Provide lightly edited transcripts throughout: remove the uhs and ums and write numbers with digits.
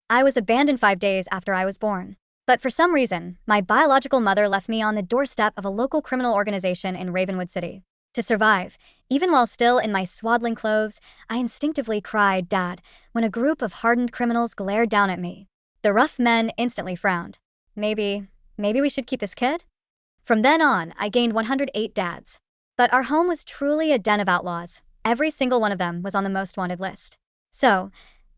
I was abandoned 5 days after I was born. But for some reason, my biological mother left me on the doorstep of a local criminal organization in Ravenwood City. To survive, even while still in my swaddling clothes, I instinctively cried, "Dad," when a group of hardened criminals glared down at me. The rough men instantly frowned. Maybe we should keep this kid? From then on, I gained 108 dads. But our home was truly a den of outlaws. Every single one of them was on the most wanted list. So,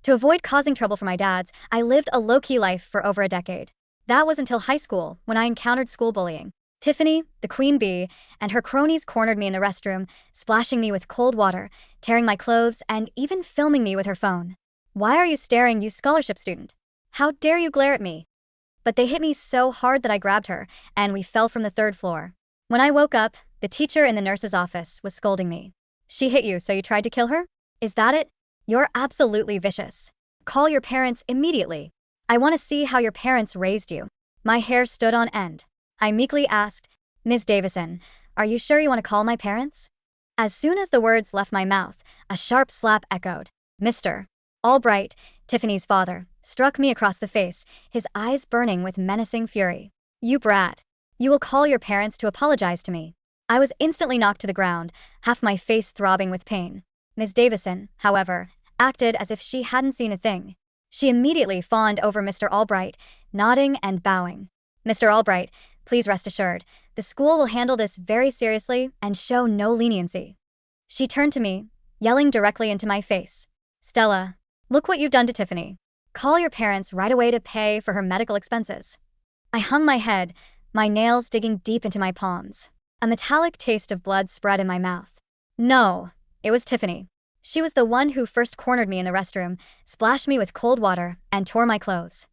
to avoid causing trouble for my dads, I lived a low-key life for over a decade. That was until high school, when I encountered school bullying. Tiffany, the queen bee, and her cronies cornered me in the restroom, splashing me with cold water, tearing my clothes, and even filming me with her phone. "Why are you staring, you scholarship student? How dare you glare at me?" But they hit me so hard that I grabbed her, and we fell from the 3rd floor. When I woke up, the teacher in the nurse's office was scolding me. "She hit you, so you tried to kill her? Is that it? You're absolutely vicious. Call your parents immediately. I want to see how your parents raised you." My hair stood on end. I meekly asked, "Ms. Davison, are you sure you want to call my parents?" As soon as the words left my mouth, a sharp slap echoed. Mr. Albright, Tiffany's father, struck me across the face, his eyes burning with menacing fury. "You brat. You will call your parents to apologize to me." I was instantly knocked to the ground, half my face throbbing with pain. Ms. Davison, however, acted as if she hadn't seen a thing. She immediately fawned over Mr. Albright, nodding and bowing. "Mr. Albright, please rest assured, the school will handle this very seriously and show no leniency." She turned to me, yelling directly into my face. "Stella, look what you've done to Tiffany. Call your parents right away to pay for her medical expenses." I hung my head, my nails digging deep into my palms. A metallic taste of blood spread in my mouth. No, it was Tiffany. She was the one who first cornered me in the restroom, splashed me with cold water, and tore my clothes.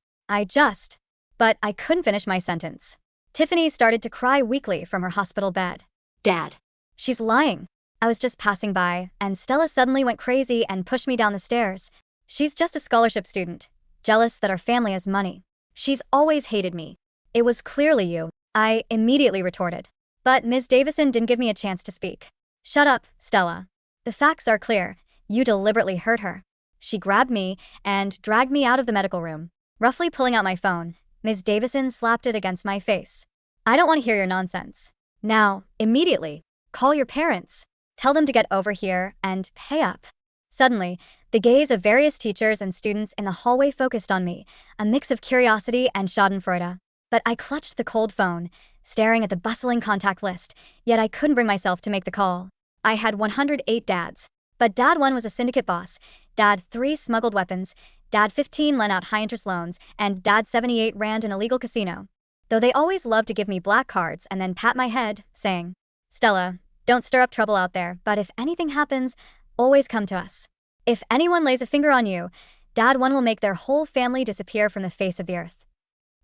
But I couldn't finish my sentence. Tiffany started to cry weakly from her hospital bed. "Dad." "She's lying. I was just passing by, and Stella suddenly went crazy and pushed me down the stairs. She's just a scholarship student, jealous that our family has money. She's always hated me." "It was clearly you," I immediately retorted. But Ms. Davison didn't give me a chance to speak. "Shut up, Stella. The facts are clear. You deliberately hurt her." She grabbed me and dragged me out of the medical room. Roughly pulling out my phone, Ms. Davison slapped it against my face. "I don't want to hear your nonsense. Now, immediately, call your parents. Tell them to get over here and pay up." Suddenly, the gaze of various teachers and students in the hallway focused on me, a mix of curiosity and schadenfreude. But I clutched the cold phone, staring at the bustling contact list, yet I couldn't bring myself to make the call. I had 108 dads. But Dad 1 was a syndicate boss, Dad 3 smuggled weapons, Dad 15 lent out high-interest loans, and Dad 78 ran an illegal casino. Though they always loved to give me black cards and then pat my head, saying, "Stella, don't stir up trouble out there, but if anything happens, always come to us. If anyone lays a finger on you, Dad 1 will make their whole family disappear from the face of the earth.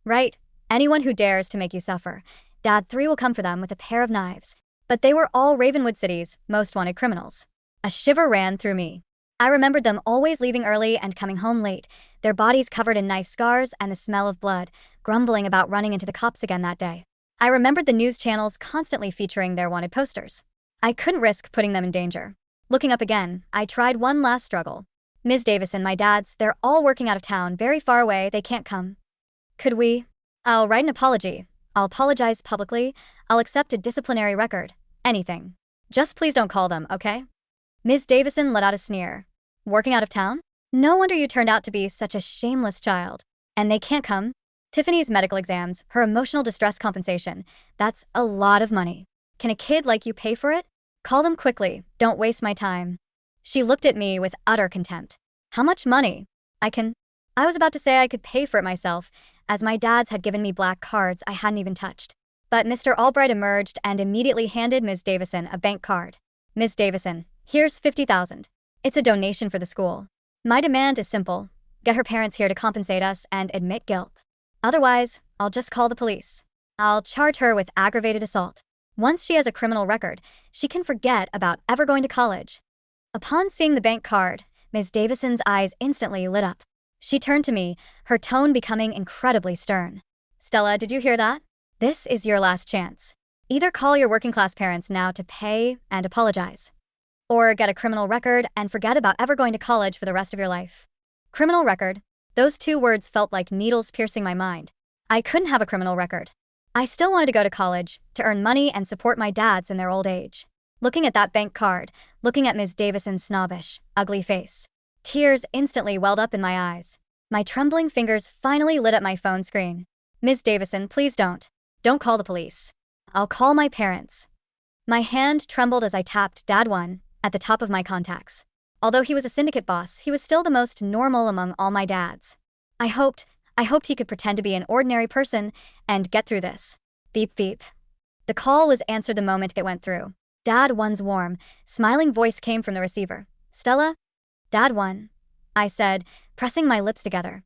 Right? Anyone who dares to make you suffer, Dad 3 will come for them with a pair of knives." But they were all Ravenwood City's most wanted criminals. A shiver ran through me. I remembered them always leaving early and coming home late, their bodies covered in knife scars and the smell of blood, grumbling about running into the cops again that day. I remembered the news channels constantly featuring their wanted posters. I couldn't risk putting them in danger. Looking up again, I tried one last struggle. "Ms. Davison, my dads, they're all working out of town, very far away, they can't come. Could we? I'll write an apology. I'll apologize publicly. I'll accept a disciplinary record. Anything. Just please don't call them, okay?" Ms. Davison let out a sneer. "Working out of town? No wonder you turned out to be such a shameless child. And they can't come? Tiffany's medical exams, her emotional distress compensation, that's a lot of money. Can a kid like you pay for it? Call them quickly, don't waste my time." She looked at me with utter contempt. "How much money? I was about to say I could pay for it myself, as my dads had given me black cards I hadn't even touched. But Mr. Albright emerged and immediately handed Ms. Davison a bank card. "Ms. Davison, here's 50,000. It's a donation for the school. My demand is simple. Get her parents here to compensate us and admit guilt. Otherwise, I'll just call the police. I'll charge her with aggravated assault. Once she has a criminal record, she can forget about ever going to college." Upon seeing the bank card, Ms. Davison's eyes instantly lit up. She turned to me, her tone becoming incredibly stern. "Stella, did you hear that? This is your last chance. Either call your working-class parents now to pay and apologize, or get a criminal record and forget about ever going to college for the rest of your life." Criminal record? Those two words felt like needles piercing my mind. I couldn't have a criminal record. I still wanted to go to college, to earn money and support my dads in their old age. Looking at that bank card, looking at Ms. Davison's snobbish, ugly face. Tears instantly welled up in my eyes. My trembling fingers finally lit up my phone screen. Ms. Davison, please don't. Don't call the police. I'll call my parents. My hand trembled as I tapped Dad 1 at the top of my contacts. Although he was a syndicate boss, he was still the most normal among all my dads. I hoped he could pretend to be an ordinary person and get through this. Beep beep. The call was answered the moment it went through. Dad 1's warm, smiling voice came from the receiver. Stella? Dad 1, I said, pressing my lips together.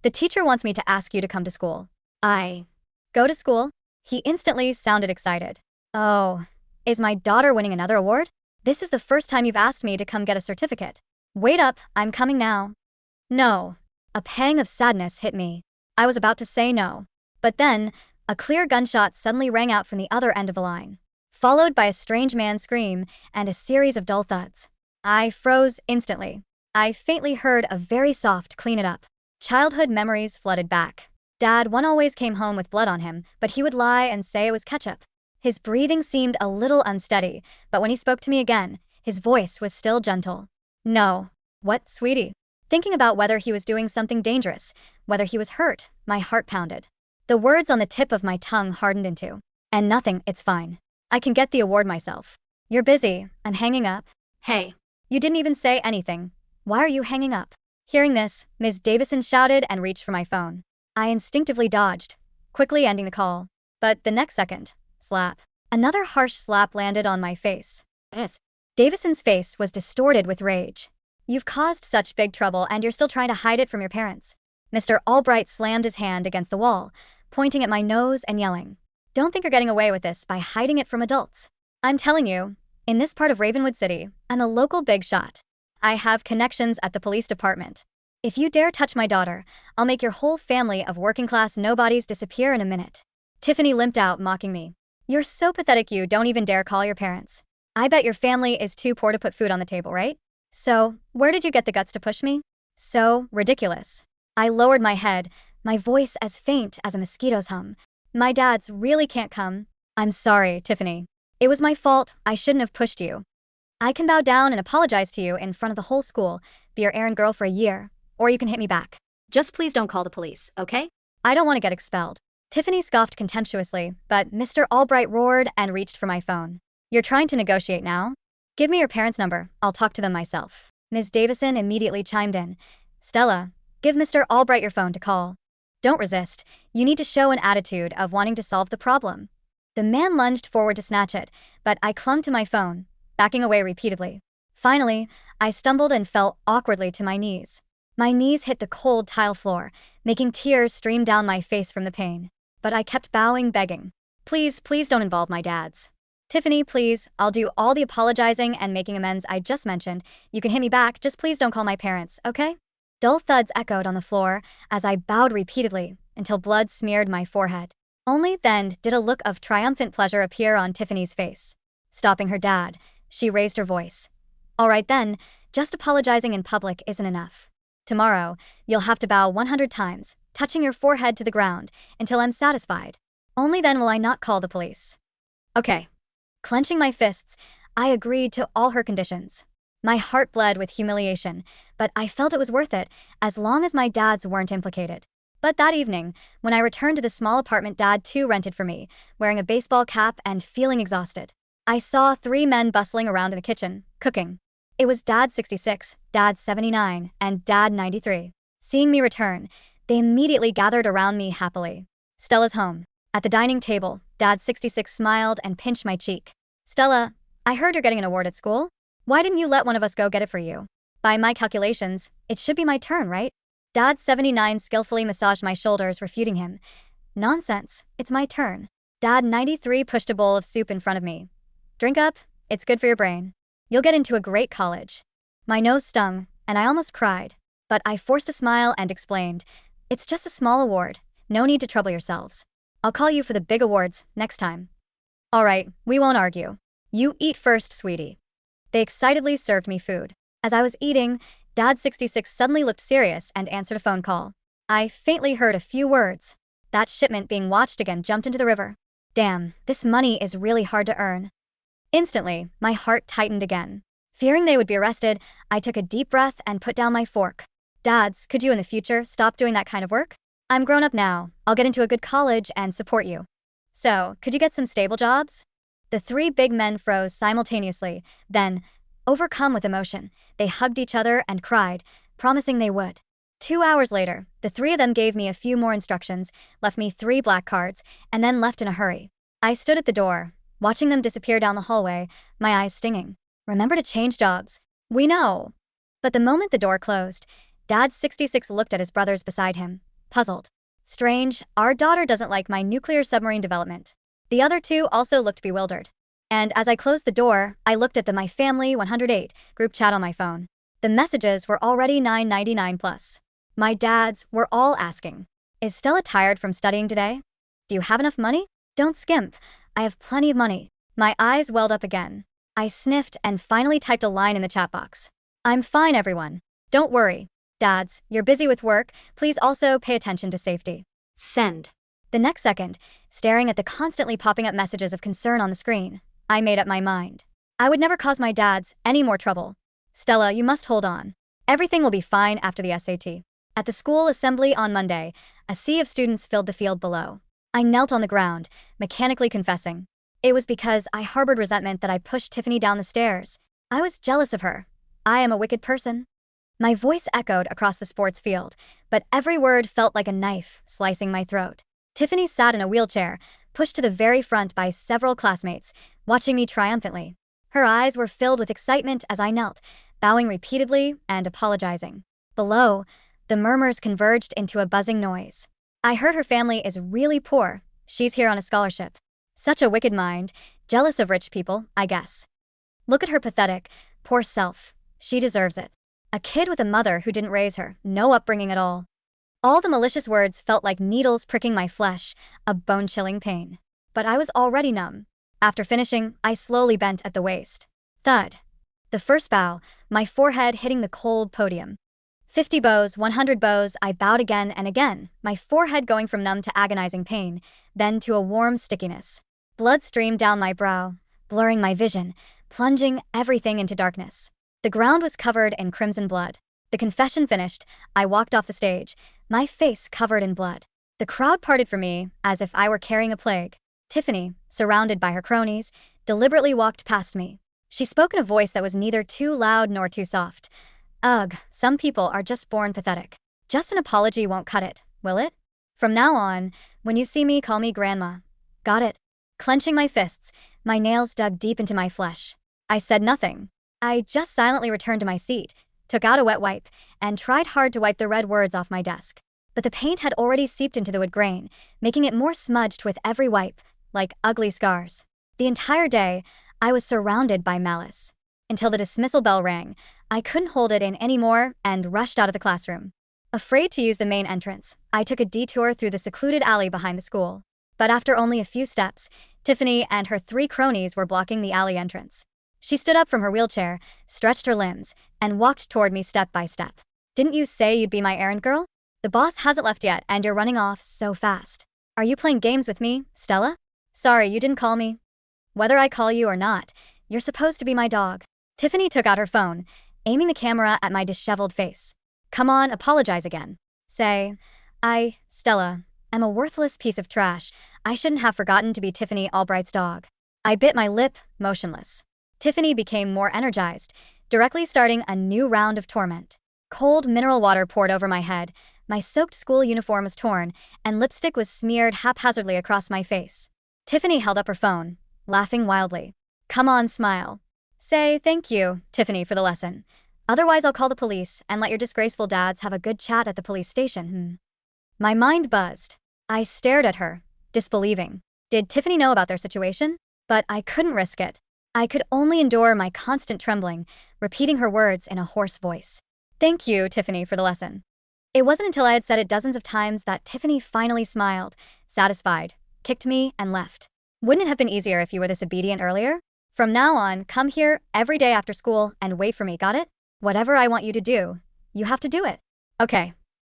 The teacher wants me to ask you to come to school. I go to school? He instantly sounded excited. Oh, is my daughter winning another award? This is the first time you've asked me to come get a certificate. Wait up, I'm coming now. No. A pang of sadness hit me. I was about to say no. But then, a clear gunshot suddenly rang out from the other end of the line, followed by a strange man's scream and a series of dull thuds. I froze instantly. I faintly heard a very soft clean it up. Childhood memories flooded back. Dad 1 always came home with blood on him, but he would lie and say it was ketchup. His breathing seemed a little unsteady, but when he spoke to me again, his voice was still gentle. No. What, sweetie? Thinking about whether he was doing something dangerous, whether he was hurt, my heart pounded. The words on the tip of my tongue hardened into, and nothing, it's fine. I can get the award myself. You're busy, I'm hanging up. Hey. You didn't even say anything. Why are you hanging up? Hearing this, Ms. Davison shouted and reached for my phone. I instinctively dodged, quickly ending the call. But the next second, slap. Another harsh slap landed on my face. Yes. Davison's face was distorted with rage. You've caused such big trouble and you're still trying to hide it from your parents. Mr. Albright slammed his hand against the wall, pointing at my nose and yelling. Don't think you're getting away with this by hiding it from adults. I'm telling you, in this part of Ravenwood City, I'm a local big shot. I have connections at the police department. If you dare touch my daughter, I'll make your whole family of working-class nobodies disappear in a minute. Tiffany limped out, mocking me. You're so pathetic you don't even dare call your parents. I bet your family is too poor to put food on the table, right? So, where did you get the guts to push me? So ridiculous. I lowered my head, my voice as faint as a mosquito's hum. My dads really can't come. I'm sorry, Tiffany. It was my fault, I shouldn't have pushed you. I can bow down and apologize to you in front of the whole school, be your errand girl for a year, or you can hit me back. Just please don't call the police, okay? I don't want to get expelled. Tiffany scoffed contemptuously, but Mr. Albright roared and reached for my phone. You're trying to negotiate now? Give me your parents' number, I'll talk to them myself. Ms. Davison immediately chimed in. Stella, give Mr. Albright your phone to call. Don't resist, you need to show an attitude of wanting to solve the problem. The man lunged forward to snatch it, but I clung to my phone, backing away repeatedly. Finally, I stumbled and fell awkwardly to my knees. My knees hit the cold tile floor, making tears stream down my face from the pain. But I kept bowing, begging. Please, please don't involve my dads. Tiffany, please, I'll do all the apologizing and making amends I just mentioned. You can hit me back, just please don't call my parents, okay? Dull thuds echoed on the floor as I bowed repeatedly until blood smeared my forehead. Only then did a look of triumphant pleasure appear on Tiffany's face. Stopping her dad, she raised her voice. All right then, just apologizing in public isn't enough. Tomorrow, you'll have to bow 100 times, touching your forehead to the ground, until I'm satisfied. Only then will I not call the police. Okay. Clenching my fists, I agreed to all her conditions. My heart bled with humiliation, but I felt it was worth it, as long as my dads weren't implicated. But that evening, when I returned to the small apartment Dad 2 rented for me, wearing a baseball cap and feeling exhausted, I saw 3 men bustling around in the kitchen, cooking. It was Dad 66, Dad 79, and Dad 93. Seeing me return, they immediately gathered around me happily. Stella's home. At the dining table, Dad 66 smiled and pinched my cheek. Stella, I heard you're getting an award at school. Why didn't you let one of us go get it for you? By my calculations, it should be my turn, right? Dad 79 skillfully massaged my shoulders, refuting him. Nonsense, it's my turn. Dad 93 pushed a bowl of soup in front of me. Drink up, it's good for your brain. You'll get into a great college. My nose stung, and I almost cried. But I forced a smile and explained, it's just a small award, no need to trouble yourselves. I'll call you for the big awards next time. All right, we won't argue. You eat first, sweetie. They excitedly served me food. As I was eating, Dad 66 suddenly looked serious and answered a phone call. I faintly heard a few words. That shipment being watched again jumped into the river. Damn, this money is really hard to earn. Instantly, my heart tightened again. Fearing they would be arrested, I took a deep breath and put down my fork. Dads, could you in the future stop doing that kind of work? I'm grown up now. I'll get into a good college and support you. So, could you get some stable jobs? The three big men froze simultaneously. Then, overcome with emotion, they hugged each other and cried, promising they would. 2 hours later, the three of them gave me a few more instructions, left me 3 black cards, and then left in a hurry. I stood at the door, watching them disappear down the hallway, my eyes stinging. Remember to change jobs. We know. But the moment the door closed, Dad 66 looked at his brothers beside him, puzzled. Strange, our daughter doesn't like my nuclear submarine development. The other two also looked bewildered. And as I closed the door, I looked at the My Family 108 group chat on my phone. The messages were already $9.99 plus. My dads were all asking, is Stella tired from studying today? Do you have enough money? Don't skimp. I have plenty of money. My eyes welled up again. I sniffed and finally typed a line in the chat box. I'm fine, everyone. Don't worry. Dads, you're busy with work. Please also pay attention to safety. Send. The next second, staring at the constantly popping up messages of concern on the screen, I made up my mind. I would never cause my dads any more trouble. Stella, you must hold on. Everything will be fine after the SAT. At the school assembly on Monday, a sea of students filled the field below. I knelt on the ground, mechanically confessing. It was because I harbored resentment that I pushed Tiffany down the stairs. I was jealous of her. I am a wicked person. My voice echoed across the sports field, but every word felt like a knife slicing my throat. Tiffany sat in a wheelchair, pushed to the very front by several classmates, watching me triumphantly. Her eyes were filled with excitement as I knelt, bowing repeatedly and apologizing. Below, the murmurs converged into a buzzing noise. I heard her family is really poor. She's here on a scholarship. Such a wicked mind, jealous of rich people, I guess. Look at her pathetic, poor self. She deserves it. A kid with a mother who didn't raise her, no upbringing at all. All the malicious words felt like needles pricking my flesh, a bone-chilling pain. But I was already numb. After finishing, I slowly bent at the waist. Thud. The first bow, my forehead hitting the cold podium. 50 bows, 100 bows, I bowed again and again, my forehead going from numb to agonizing pain, then to a warm stickiness. Blood streamed down my brow, blurring my vision, plunging everything into darkness. The ground was covered in crimson blood. The confession finished, I walked off the stage, my face covered in blood. The crowd parted for me as if I were carrying a plague. Tiffany, surrounded by her cronies, deliberately walked past me. She spoke in a voice that was neither too loud nor too soft. Ugh, some people are just born pathetic. Just an apology won't cut it, will it? From now on, when you see me, call me Grandma. Got it? Clenching my fists, my nails dug deep into my flesh. I said nothing. I just silently returned to my seat, took out a wet wipe, and tried hard to wipe the red words off my desk. But the paint had already seeped into the wood grain, making it more smudged with every wipe, like ugly scars. The entire day, I was surrounded by malice. Until the dismissal bell rang, I couldn't hold it in anymore and rushed out of the classroom. Afraid to use the main entrance, I took a detour through the secluded alley behind the school. But after only a few steps, Tiffany and her 3 cronies were blocking the alley entrance. She stood up from her wheelchair, stretched her limbs, and walked toward me step by step. Didn't you say you'd be my errand girl? The boss hasn't left yet and you're running off so fast. Are you playing games with me, Stella? Sorry, you didn't call me. Whether I call you or not, you're supposed to be my dog. Tiffany took out her phone, aiming the camera at my disheveled face. Come on, apologize again. Say, Stella, am a worthless piece of trash. I shouldn't have forgotten to be Tiffany Albright's dog. I bit my lip, motionless. Tiffany became more energized, directly starting a new round of torment. Cold mineral water poured over my head, my soaked school uniform was torn, and lipstick was smeared haphazardly across my face. Tiffany held up her phone, laughing wildly. Come on, smile. Say thank you, Tiffany, for the lesson. Otherwise I'll call the police and let your disgraceful dads have a good chat at the police station. My mind buzzed. I stared at her, disbelieving. Did Tiffany know about their situation? But I couldn't risk it. I could only endure my constant trembling, repeating her words in a hoarse voice. Thank you, Tiffany, for the lesson. It wasn't until I had said it dozens of times that Tiffany finally smiled, satisfied, kicked me, and left. Wouldn't it have been easier if you were this obedient earlier? From now on, come here every day after school and wait for me, got it? Whatever I want you to do, You have to do it. Okay.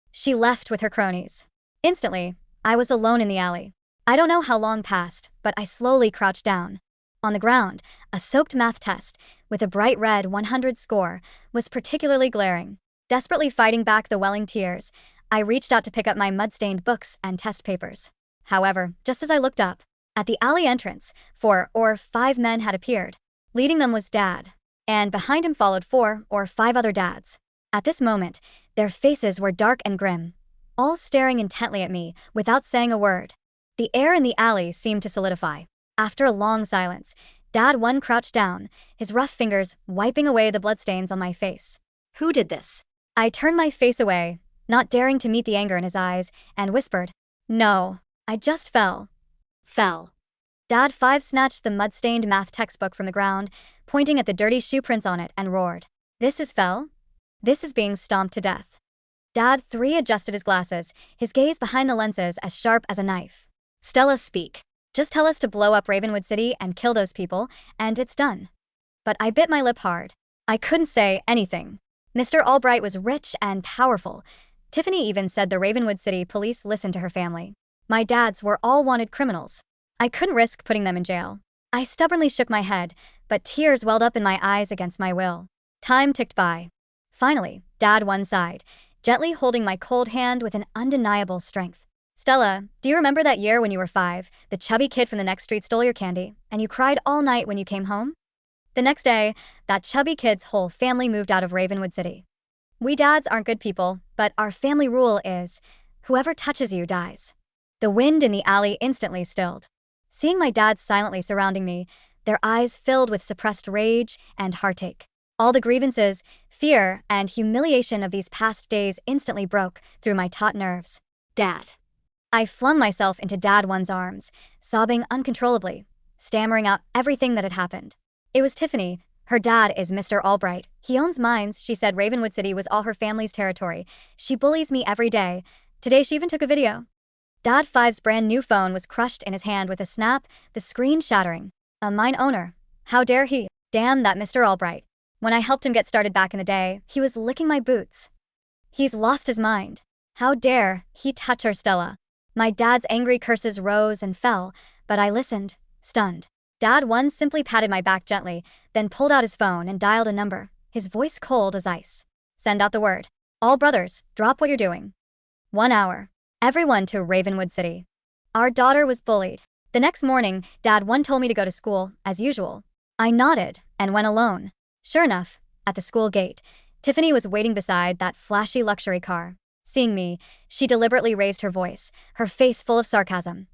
She left with her cronies. Instantly, I was alone in the alley. I don't know how long passed, but I slowly crouched down. On the ground, a soaked math test, with a bright red 100 score, was particularly glaring. Desperately fighting back the welling tears, I reached out to pick up my mud-stained books and test papers. However, just as I looked up, at the alley entrance, 4 or 5 men had appeared. Leading them was Dad, and behind him followed 4 or 5 other dads. At this moment, their faces were dark and grim, all staring intently at me without saying a word. The air in the alley seemed to solidify. After a long silence, Dad 1 crouched down, his rough fingers wiping away the bloodstains on my face. Who did this? I turned my face away, not daring to meet the anger in his eyes, and whispered, No, I just fell. Fell. Dad 5 snatched the mud-stained math textbook from the ground, pointing at the dirty shoe prints on it, and roared, This is fell? This is being stomped to death. Dad 3 adjusted his glasses, his gaze behind the lenses as sharp as a knife. Stella, speak. Just tell us to blow up Ravenwood City and kill those people, and it's done. But I bit my lip hard. I couldn't say anything. Mr. Albright was rich and powerful. Tiffany even said the Ravenwood City police listened to her family. My dads were all wanted criminals. I couldn't risk putting them in jail. I stubbornly shook my head, but tears welled up in my eyes against my will. Time ticked by. Finally, Dad 1 sighed, gently holding my cold hand with an undeniable strength. Stella, do you remember that year when you were 5, the chubby kid from the next street stole your candy, and you cried all night when you came home? The next day, that chubby kid's whole family moved out of Ravenwood City. We dads aren't good people, but our family rule is, whoever touches you dies. The wind in the alley instantly stilled. Seeing my dads silently surrounding me, their eyes filled with suppressed rage and heartache. All the grievances, fear, and humiliation of these past days instantly broke through my taut nerves. Dad. I flung myself into Dad 1's arms, sobbing uncontrollably, stammering out everything that had happened. It was Tiffany. Her dad is Mr. Albright. He owns mines. She said Ravenwood City was all her family's territory. She bullies me every day. Today she even took a video. Dad 5's brand new phone was crushed in his hand with a snap, the screen shattering. A mine owner. How dare he? Damn that Mr. Albright. When I helped him get started back in the day, he was licking my boots. He's lost his mind. How dare he touch her, Stella? My dad's angry curses rose and fell, but I listened, stunned. Dad 1 simply patted my back gently, then pulled out his phone and dialed a number, his voice cold as ice. Send out the word. All brothers, drop what you're doing. 1 hour. Everyone to Ravenwood City. Our daughter was bullied. The next morning, Dad 1 told me to go to school, as usual. I nodded and went alone. Sure enough, at the school gate, Tiffany was waiting beside that flashy luxury car. Seeing me, she deliberately raised her voice, her face full of sarcasm.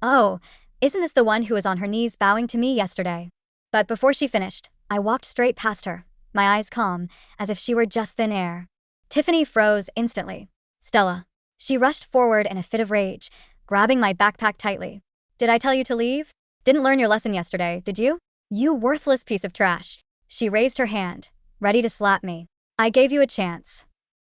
Oh, isn't this the one who was on her knees bowing to me yesterday? But before she finished, I walked straight past her, my eyes calm, as if she were just thin air. Tiffany froze instantly. Stella. She rushed forward in a fit of rage, grabbing my backpack tightly. Did I tell you to leave? Didn't learn your lesson yesterday, did you? You worthless piece of trash. She raised her hand, ready to slap me. I gave you a chance.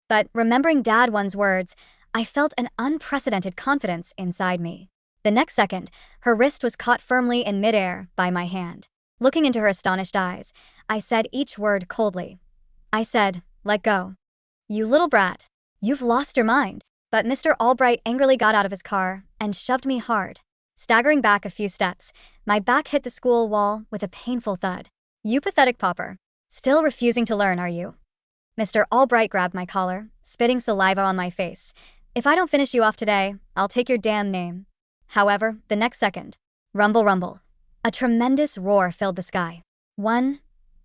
But remembering Dad 1's words, I felt an unprecedented confidence inside me. The next second, her wrist was caught firmly in midair by my hand. Looking into her astonished eyes, I said each word coldly. I said, let go. You little brat. You've lost your mind. But Mr. Albright angrily got out of his car and shoved me hard. Staggering back a few steps, my back hit the school wall with a painful thud. You pathetic pauper. Still refusing to learn, are you? Mr. Albright grabbed my collar, spitting saliva on my face. If I don't finish you off today, I'll take your damn name. However, the next second, rumble rumble. A tremendous roar filled the sky. 1,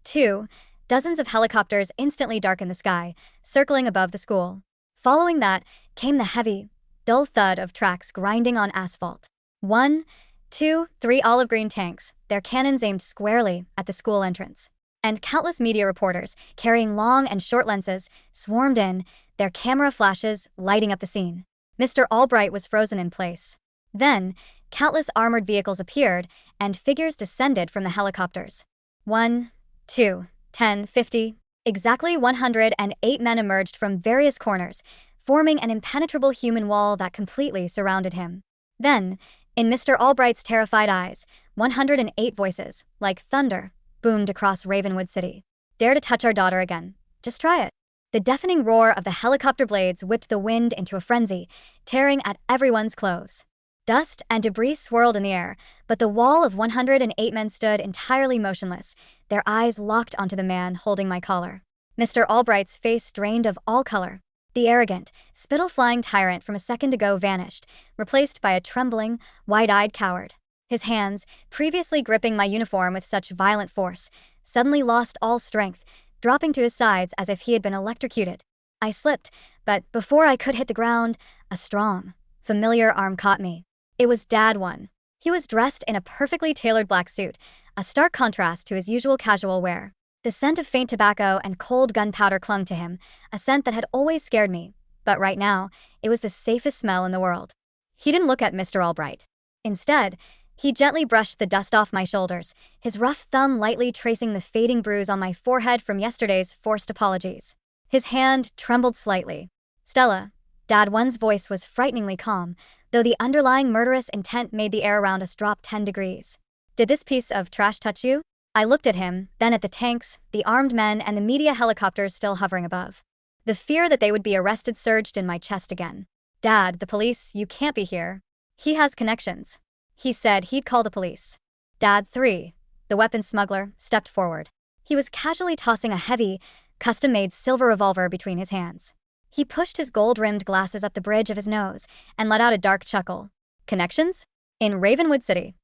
2, dozens of helicopters instantly darkened the sky, circling above the school. Following that came the heavy, dull thud of tracks grinding on asphalt. 1, 2, 3 olive green tanks, their cannons aimed squarely at the school entrance. And countless media reporters, carrying long and short lenses, swarmed in, their camera flashes lighting up the scene. Mr. Albright was frozen in place. Then, countless armored vehicles appeared, and figures descended from the helicopters. 1, 2, 10, 50. Exactly 108 men emerged from various corners, forming an impenetrable human wall that completely surrounded him. Then, in Mr. Albright's terrified eyes, 108 voices, like thunder, boomed across Ravenwood City. Dare to touch our daughter again. Just try it. The deafening roar of the helicopter blades whipped the wind into a frenzy, tearing at everyone's clothes. Dust and debris swirled in the air, but the wall of 108 men stood entirely motionless, their eyes locked onto the man holding my collar. Mr. Albright's face drained of all color. The arrogant, spittle-flying tyrant from a second ago vanished, replaced by a trembling, wide-eyed coward. His hands, previously gripping my uniform with such violent force, suddenly lost all strength, dropping to his sides as if he had been electrocuted. I slipped, but before I could hit the ground, a strong, familiar arm caught me. It was Dad One. He was dressed in a perfectly tailored black suit, a stark contrast to his usual casual wear. The scent of faint tobacco and cold gunpowder clung to him, a scent that had always scared me, but right now, it was the safest smell in the world. He didn't look at Mr. Albright. Instead, he gently brushed the dust off my shoulders, his rough thumb lightly tracing the fading bruise on my forehead from yesterday's forced apologies. His hand trembled slightly. "Stella." Dad One's voice was frighteningly calm, though the underlying murderous intent made the air around us drop 10 degrees. "Did this piece of trash touch you?" I looked at him, then at the tanks, the armed men, and the media helicopters still hovering above. The fear that they would be arrested surged in my chest again. "Dad, the police, you can't be here. He has connections." He said he'd call the police. Dad 3, the weapons smuggler, stepped forward. He was casually tossing a heavy, custom-made silver revolver between his hands. He pushed his gold-rimmed glasses up the bridge of his nose and let out a dark chuckle. "Connections? In Ravenwood City."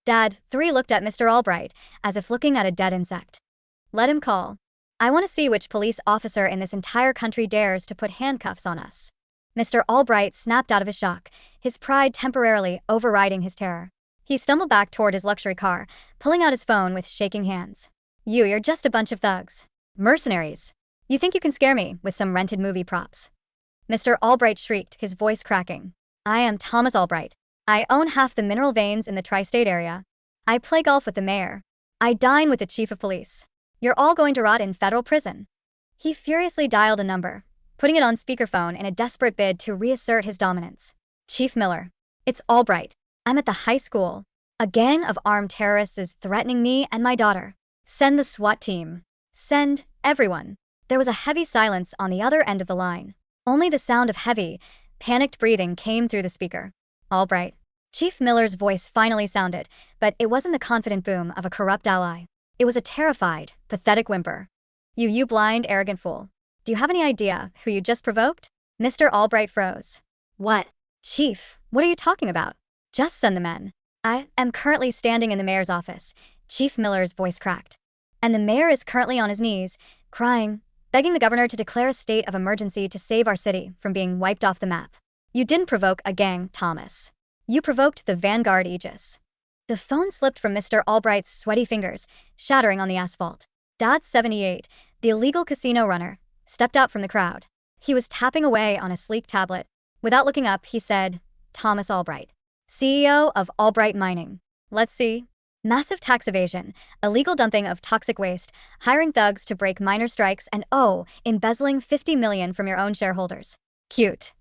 Dad 3 looked at Mr. Albright, as if looking at a dead insect. "Let him call. I want to see which police officer in this entire country dares to put handcuffs on us." Mr. Albright snapped out of his shock, his pride temporarily overriding his terror. He stumbled back toward his luxury car, pulling out his phone with shaking hands. You're just a bunch of thugs. Mercenaries. You think you can scare me with some rented movie props?" Mr. Albright shrieked, his voice cracking. "I am Thomas Albright. I own half the mineral veins in the tri-state area. I play golf with the mayor. I dine with the chief of police. You're all going to rot in federal prison." He furiously dialed a number, putting it on speakerphone in a desperate bid to reassert his dominance. "Chief Miller. It's Albright. I'm at the high school. A gang of armed terrorists is threatening me and my daughter. Send the SWAT team. Send everyone." There was a heavy silence on the other end of the line. Only the sound of heavy, panicked breathing came through the speaker. "Albright." Chief Miller's voice finally sounded, but it wasn't the confident boom of a corrupt ally. It was a terrified, pathetic whimper. You blind, arrogant fool. Do you have any idea who you just provoked?" Mr. Albright froze. "What?" "Chief, what are you talking about? Just send the men." "I am currently standing in the mayor's office." Chief Miller's voice cracked. "And the mayor is currently on his knees, crying, begging the governor to declare a state of emergency to save our city from being wiped off the map. You didn't provoke a gang, Thomas. You provoked the Vanguard Aegis." The phone slipped from Mr. Albright's sweaty fingers, shattering on the asphalt. Dad 78, the illegal casino runner, stepped out from the crowd. He was tapping away on a sleek tablet. Without looking up, he said, "Thomas Albright, CEO of Albright Mining. Let's see. Massive tax evasion, illegal dumping of toxic waste, hiring thugs to break miner strikes, and embezzling $50 million from your own shareholders. Cute."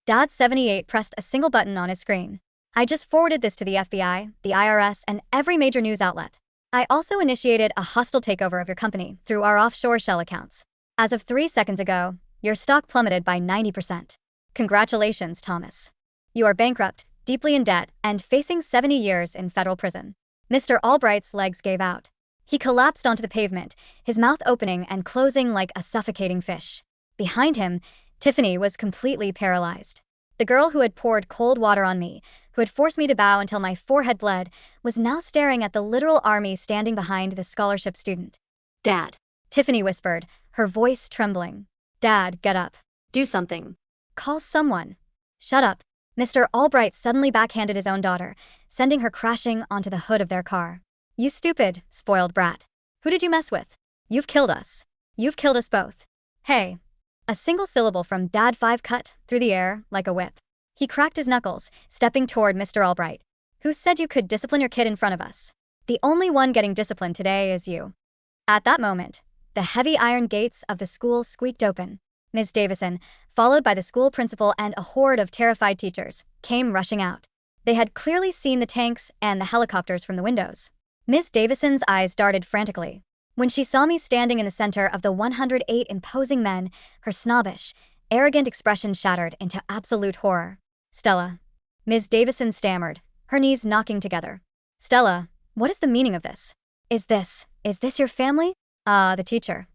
Dad 78 pressed a single button on his screen. "I just forwarded this to the FBI, the IRS, and every major news outlet. I also initiated a hostile takeover of your company through our offshore shell accounts. As of 3 seconds ago, your stock plummeted by 90%. Congratulations, Thomas. You are bankrupt, deeply in debt, and facing 70 years in federal prison." Mr. Albright's legs gave out. He collapsed onto the pavement, his mouth opening and closing like a suffocating fish. Behind him, Tiffany was completely paralyzed. The girl who had poured cold water on me, who had forced me to bow until my forehead bled, was now staring at the literal army standing behind the scholarship student. "Dad," Tiffany whispered, her voice trembling. "Dad, get up. Do something. Call someone." "Shut up." Mr. Albright suddenly backhanded his own daughter, sending her crashing onto the hood of their car. "You stupid, spoiled brat. Who did you mess with? You've killed us. You've killed us both. Hey." A single syllable from Dad 5 cut through the air like a whip. He cracked his knuckles, stepping toward Mr. Albright. "Who said you could discipline your kid in front of us? The only one getting disciplined today is you." At that moment, the heavy iron gates of the school squeaked open. Ms. Davison, followed by the school principal and a horde of terrified teachers, came rushing out. They had clearly seen the tanks and the helicopters from the windows. Ms. Davison's eyes darted frantically. When she saw me standing in the center of the 108 imposing men, her snobbish, arrogant expression shattered into absolute horror. "Stella." Ms. Davison stammered, her knees knocking together. "Stella, what is the meaning of this? Is this your family?" The teacher.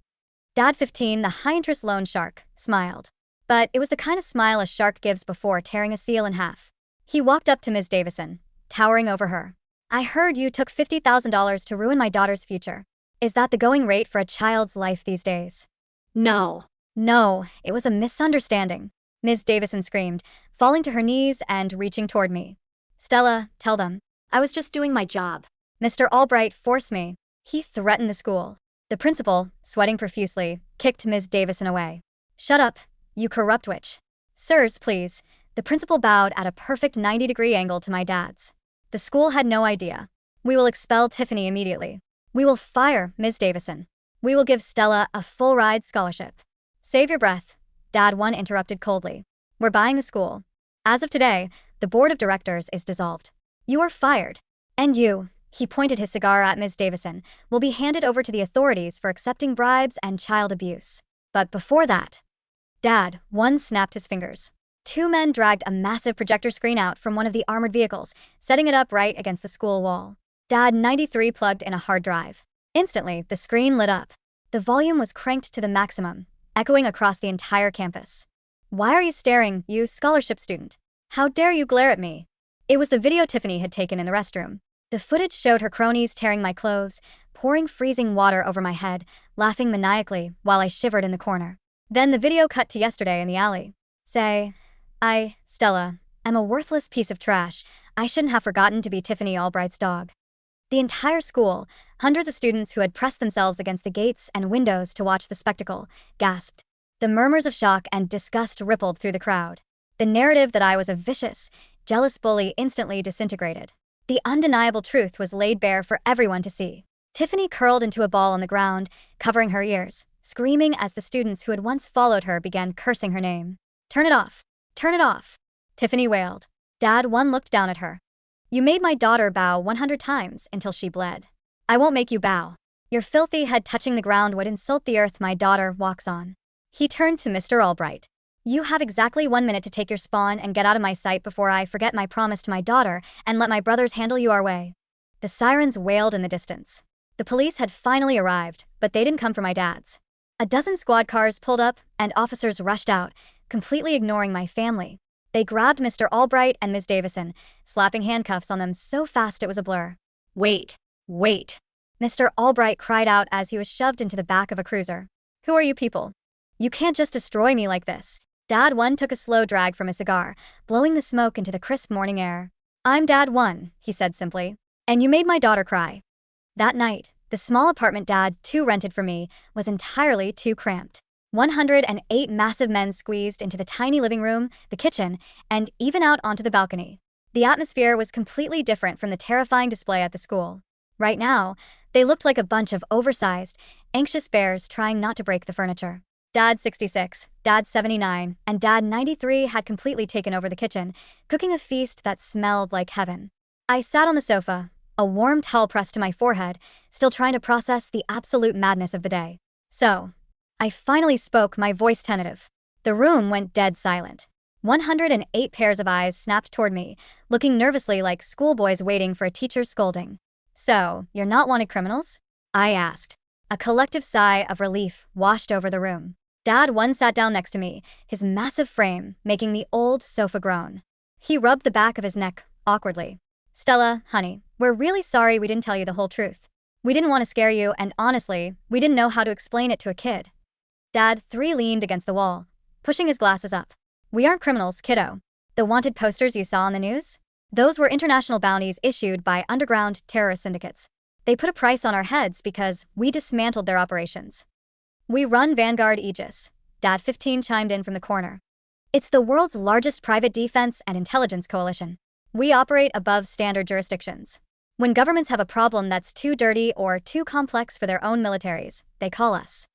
Dad 15, the high-interest loan shark, smiled. But it was the kind of smile a shark gives before tearing a seal in half. He walked up to Ms. Davison, towering over her. "I heard you took $50,000 to ruin my daughter's future. Is that the going rate for a child's life these days?" No. "No, it was a misunderstanding," Ms. Davison screamed, falling to her knees and reaching toward me. "Stella, tell them. I was just doing my job." Mr. Albright forced me. He threatened the school. The principal, sweating profusely, kicked Ms. Davison away. "Shut up, you corrupt witch." "Sirs, please." The principal bowed at a perfect 90-degree angle to my dad's. "The school had no idea. We will expel Tiffany immediately. We will fire Ms. Davison. We will give Stella a full-ride scholarship." "Save your breath," Dad 1 interrupted coldly. "We're buying the school. As of today, the board of directors is dissolved. You are fired. And you," he pointed his cigar at Ms. Davison, "will be handed over to the authorities for accepting bribes and child abuse. But before that..." Dad 1 snapped his fingers. 2 men dragged a massive projector screen out from one of the armored vehicles, setting it up right against the school wall. Dad 93 plugged in a hard drive. Instantly, the screen lit up. The volume was cranked to the maximum, echoing across the entire campus. "Why are you staring, you scholarship student? How dare you glare at me?" It was the video Tiffany had taken in the restroom. The footage showed her cronies tearing my clothes, pouring freezing water over my head, laughing maniacally while I shivered in the corner. Then the video cut to yesterday in the alley. Stella, am a worthless piece of trash. I shouldn't have forgotten to be Tiffany Albright's dog." The entire school, hundreds of students who had pressed themselves against the gates and windows to watch the spectacle, gasped. The murmurs of shock and disgust rippled through the crowd. The narrative that I was a vicious, jealous bully instantly disintegrated. The undeniable truth was laid bare for everyone to see. Tiffany curled into a ball on the ground, covering her ears, screaming as the students who had once followed her began cursing her name. "Turn it off! Turn it off!" Tiffany wailed. Dad 1 looked down at her. "You made my daughter bow 100 times until she bled. I won't make you bow. Your filthy head touching the ground would insult the earth my daughter walks on." He turned to Mr. Albright. "You have exactly 1 minute to take your spawn and get out of my sight before I forget my promise to my daughter and let my brothers handle you our way." The sirens wailed in the distance. The police had finally arrived, but they didn't come for my dad's. A dozen squad cars pulled up, and officers rushed out, completely ignoring my family. They grabbed Mr. Albright and Ms. Davison, slapping handcuffs on them so fast it was a blur. Wait. Mr. Albright cried out as he was shoved into the back of a cruiser. "Who are you people? You can't just destroy me like this." Dad 1 took a slow drag from his cigar, blowing the smoke into the crisp morning air. "I'm Dad 1, he said simply. "And you made my daughter cry." That night, the small apartment Dad 2 rented for me was entirely too cramped. 108 massive men squeezed into the tiny living room, the kitchen, and even out onto the balcony. The atmosphere was completely different from the terrifying display at the school. Right now, they looked like a bunch of oversized, anxious bears trying not to break the furniture. Dad 66, Dad 79, and Dad 93 had completely taken over the kitchen, cooking a feast that smelled like heaven. I sat on the sofa, a warm towel pressed to my forehead, still trying to process the absolute madness of the day. "So," I finally spoke, my voice tentative. The room went dead silent. 108 pairs of eyes snapped toward me, looking nervously like schoolboys waiting for a teacher's scolding. "So, you're not wanted criminals?" I asked. A collective sigh of relief washed over the room. Dad 1 sat down next to me, his massive frame making the old sofa groan. He rubbed the back of his neck awkwardly. "Stella, honey, we're really sorry we didn't tell you the whole truth. We didn't want to scare you, and honestly, we didn't know how to explain it to a kid." Dad 3 leaned against the wall, pushing his glasses up. "We aren't criminals, kiddo. The wanted posters you saw on the news? Those were international bounties issued by underground terrorist syndicates. They put a price on our heads because we dismantled their operations. We run Vanguard Aegis," Dad 15 chimed in from the corner. "It's the world's largest private defense and intelligence coalition. We operate above standard jurisdictions. When governments have a problem that's too dirty or too complex for their own militaries, they call us."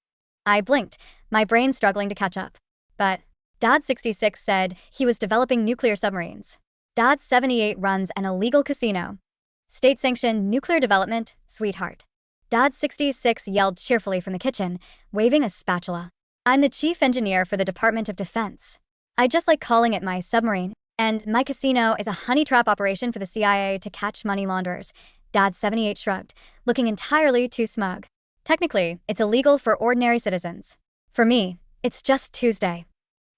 I blinked, my brain struggling to catch up. "But," Dad 66 said he was developing nuclear submarines. Dad 78 runs an illegal casino. State-sanctioned nuclear development, sweetheart. Dad 66 yelled cheerfully from the kitchen, waving a spatula. I'm the chief engineer for the Department of Defense. I just like calling it my submarine. And my casino is a honey trap operation for the CIA to catch money launderers. Dad 78 shrugged, looking entirely too smug. Technically, it's illegal for ordinary citizens. For me, it's just Tuesday.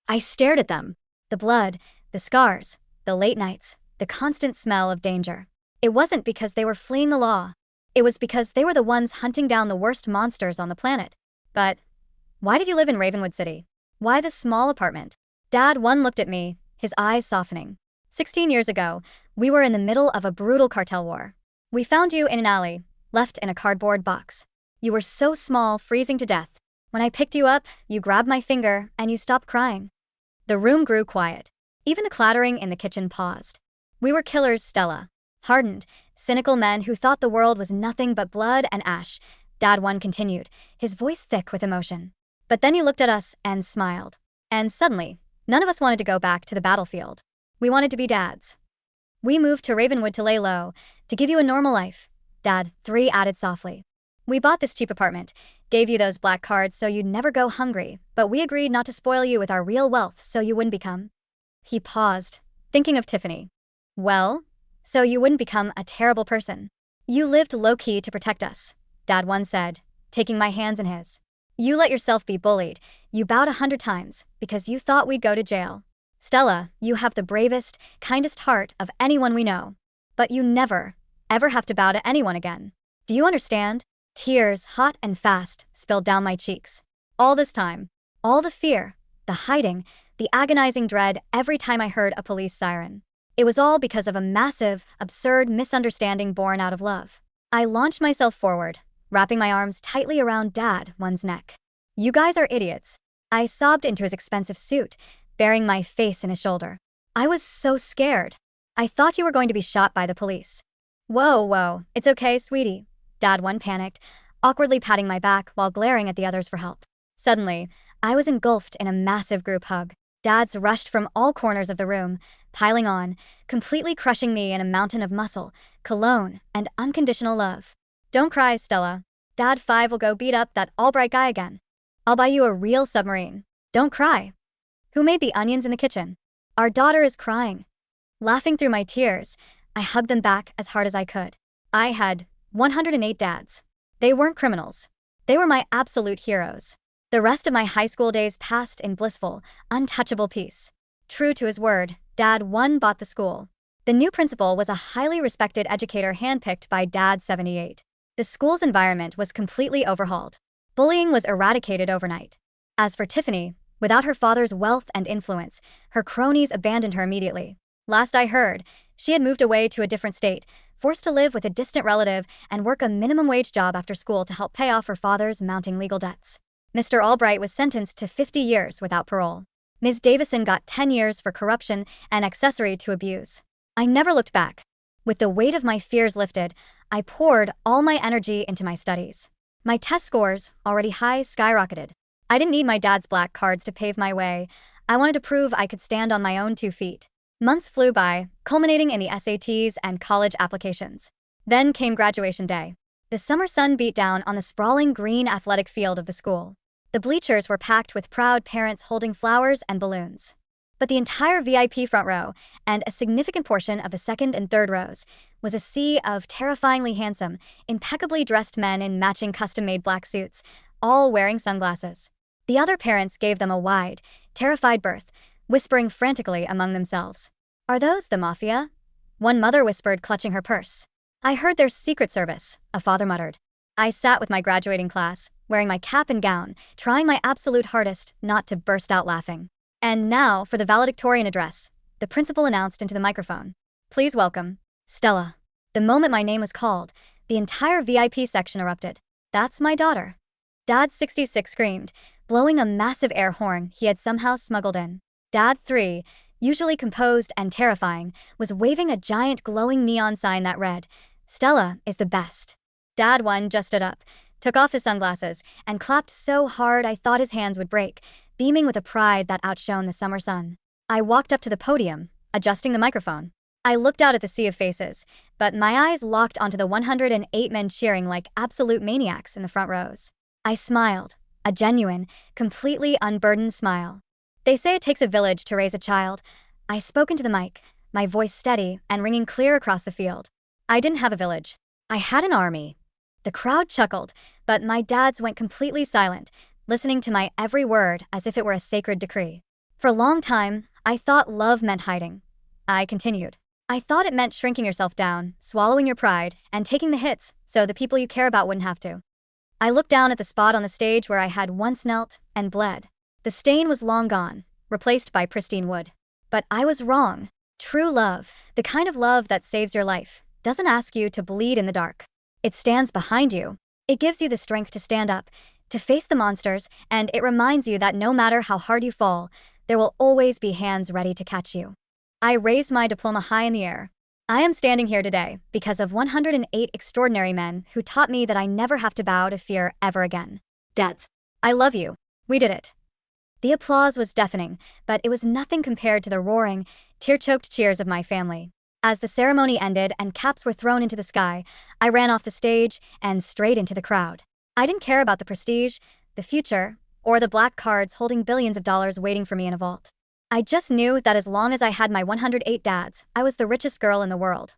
I stared at them. The blood, the scars, the late nights, the constant smell of danger. It wasn't because they were fleeing the law. It was because they were the ones hunting down the worst monsters on the planet. But why did you live in Ravenwood City? Why the small apartment? Dad 1 looked at me, his eyes softening. 16 years ago, we were in the middle of a brutal cartel war. We found you in an alley, left in a cardboard box. You were so small, freezing to death. When I picked you up, you grabbed my finger and you stopped crying. The room grew quiet. Even the clattering in the kitchen paused. We were killers, Stella. Hardened, cynical men who thought the world was nothing but blood and ash. Dad 1 continued, his voice thick with emotion. But then he looked at us and smiled. And suddenly, none of us wanted to go back to the battlefield. We wanted to be dads. We moved to Ravenwood to lay low, to give you a normal life. Dad 3 added softly. We bought this cheap apartment, gave you those black cards so you'd never go hungry, but we agreed not to spoil you with our real wealth so you wouldn't become. He paused, thinking of Tiffany. Well, so you wouldn't become a terrible person. You lived low-key to protect us, Dad 1 said, taking my hands in his. You let yourself be bullied. You bowed 100 times because you thought we'd go to jail. Stella, you have the bravest, kindest heart of anyone we know. But you never, ever have to bow to anyone again. Do you understand? Tears, hot and fast, spilled down my cheeks. All this time, all the fear, the hiding, the agonizing dread every time I heard a police siren. It was all because of a massive, absurd misunderstanding born out of love. I launched myself forward, wrapping my arms tightly around Dad 1's neck. You guys are idiots. I sobbed into his expensive suit, burying my face in his shoulder. I was so scared. I thought you were going to be shot by the police. Whoa, it's okay, sweetie. Dad 1 panicked, awkwardly patting my back while glaring at the others for help. Suddenly, I was engulfed in a massive group hug. Dads rushed from all corners of the room, piling on, completely crushing me in a mountain of muscle, cologne, and unconditional love. Don't cry, Stella. Dad 5 will go beat up that Albright guy again. I'll buy you a real submarine. Don't cry. Who made the onions in the kitchen? Our daughter is crying. Laughing through my tears, I hugged them back as hard as I could. I had 108 dads. They weren't criminals. They were my absolute heroes. The rest of my high school days passed in blissful, untouchable peace. True to his word, Dad 1 bought the school. The new principal was a highly respected educator handpicked by Dad 78. The school's environment was completely overhauled. Bullying was eradicated overnight. As for Tiffany, without her father's wealth and influence, her cronies abandoned her immediately. Last I heard, she had moved away to a different state, forced to live with a distant relative and work a minimum wage job after school to help pay off her father's mounting legal debts. Mr. Albright was sentenced to 50 years without parole. Ms. Davison got 10 years for corruption and accessory to abuse. I never looked back. With the weight of my fears lifted, I poured all my energy into my studies. My test scores, already high, skyrocketed. I didn't need my dad's black cards to pave my way. I wanted to prove I could stand on my own 2 feet. Months flew by, culminating in the SATs and college applications. Then came graduation day. The summer sun beat down on the sprawling green athletic field of the school. The bleachers were packed with proud parents holding flowers and balloons. But the entire VIP front row, and a significant portion of the second and third rows, was a sea of terrifyingly handsome, impeccably dressed men in matching custom-made black suits, all wearing sunglasses. The other parents gave them a wide, terrified berth, whispering frantically among themselves. Are those the mafia? One mother whispered, clutching her purse. I heard there's Secret Service, a father muttered. I sat with my graduating class, wearing my cap and gown, trying my absolute hardest not to burst out laughing. And now for the valedictorian address, the principal announced into the microphone. Please welcome, Stella. The moment my name was called, the entire VIP section erupted. That's my daughter. Dad 66 screamed, blowing a massive air horn he had somehow smuggled in. Dad 3, usually composed and terrifying, was waving a giant glowing neon sign that read, Stella is the best. Dad 1 just stood up, took off his sunglasses, and clapped so hard I thought his hands would break, beaming with a pride that outshone the summer sun. I walked up to the podium, adjusting the microphone. I looked out at the sea of faces, but my eyes locked onto the 108 men cheering like absolute maniacs in the front rows. I smiled, a genuine, completely unburdened smile. They say it takes a village to raise a child. I spoke into the mic, my voice steady and ringing clear across the field. I didn't have a village. I had an army. The crowd chuckled, but my dads went completely silent, listening to my every word as if it were a sacred decree. For a long time, I thought love meant hiding. I continued. I thought it meant shrinking yourself down, swallowing your pride, and taking the hits so the people you care about wouldn't have to. I looked down at the spot on the stage where I had once knelt and bled. The stain was long gone, replaced by pristine wood. But I was wrong. True love, the kind of love that saves your life, doesn't ask you to bleed in the dark. It stands behind you. It gives you the strength to stand up, to face the monsters, and it reminds you that no matter how hard you fall, there will always be hands ready to catch you. I raised my diploma high in the air. I am standing here today because of 108 extraordinary men who taught me that I never have to bow to fear ever again. Dads, I love you. We did it. The applause was deafening, but it was nothing compared to the roaring, tear-choked cheers of my family. As the ceremony ended and caps were thrown into the sky, I ran off the stage and straight into the crowd. I didn't care about the prestige, the future, or the black cards holding billions of dollars waiting for me in a vault. I just knew that as long as I had my 108 dads, I was the richest girl in the world.